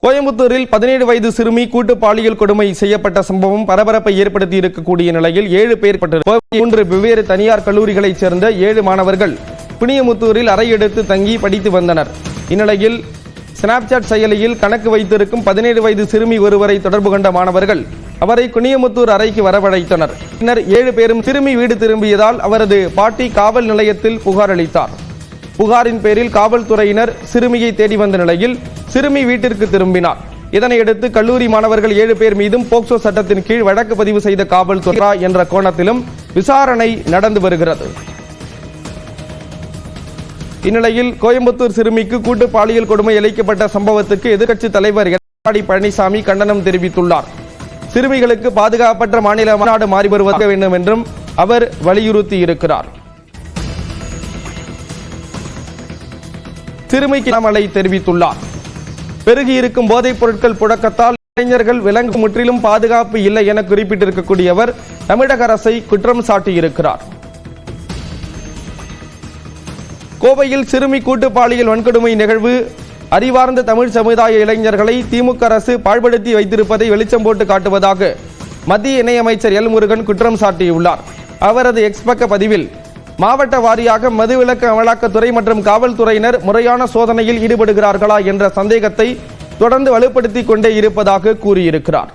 கோயம்புத்தூரில் 17 வயது சிறுமி கூட்டு பாலியல் கொடுமை செய்யப்பட்ட சம்பவம் பரபரப்பை ஏற்படுத்தி இருக்கக்கூடிய நிலையில் 7 பேர் 3 வெவ்வேறு தனியார் கல்லூரிகளைச் சேர்ந்த 7 மாணவர்கள் குனியமுத்தூரில் அறை எடுத்து தங்கி படித்து வந்தனர். இந்நிலையில் ஸ்னாப்சாட் செயலியில் கணக்கு வைத்திருக்கும் 17 வயது சிறுமி ஒருவரை தொடர்பு கொண்ட மாணவர்கள் அவரை குனியமுத்தூர் அறைக்கு வரவழைத்தனர். பின்னர் 7 பேரும் சிறுமி வீடு திரும்பியதால் அவரது பாட்டி காவல் நிலையத்தில் புகார் அளித்தார். புகாரின் பேரில் காவல்துறையினர் சிறுமியை தேடி வந்த நிலையில் சிறுமி வீட்டிற்கு திரும்பினார். இதனையடுத்து கல்லூரி மாணவர்கள் 7 பேர் மீதும் போக்சோ சட்டத்தின் கீழ் வழக்கு பதிவு செய்த காவல்துறை என்ற கோணத்திலும் விசாரணை நடந்து வருகிறது. இந்நிலையில் கோயம்புத்தூர் சிறுமிக்கு கூட்டு பாலியல் கொடுமை அளிக்கப்பட்ட சம்பவத்துக்கு எதிர்க்கட்சித் தலைவர் எடப்பாடி பழனிசாமி கண்டனம் தெரிவித்துள்ளார். சிறுமிகளுக்கு பாதுகாப்பற்ற மாநில மாநாடு மாறி வருவதாக வேண்டும் என்றும் அவர் வலியுறுத்தி இருக்கிறார். சிறுமிக்கு நாமலை தெரிவித்துள்ளார். பெருகி இருக்கும் போதைப் பொருட்கள் புழக்கத்தால் இளைஞர்கள் விலங்கு முற்றிலும் பாதுகாப்பு இல்லை என குறிப்பிட்டிருக்கக்கூடியவர் தமிழக அரசை குற்றம் சாட்டியிருக்கிறார். கோவையில் சிறுமி கூட்டு பாலியல் வன்கொடுமை நிகழ்வு அறிவார்ந்த தமிழ் சமுதாய இளைஞர்களை திமுக அரசு பாழ்படுத்தி வைத்திருப்பதை வெளிச்சம் போட்டு காட்டுவதாக மத்திய இணையமைச்சர் எல் முருகன் குற்றம் சாட்டியுள்ளார். அவரது எக்ஸ் பக்க பதிவில் மாவட்ட வாரியாக மதுவிலக்கு அமலாக்கத்துறை மற்றும் காவல்துறையினர் முறையான சோதனையில் ஈடுபடுகிறார்களா என்ற சந்தேகத்தை தொடர்ந்து வலுப்படுத்திக் கொண்டே இருப்பதாக கூறியிருக்கிறார்.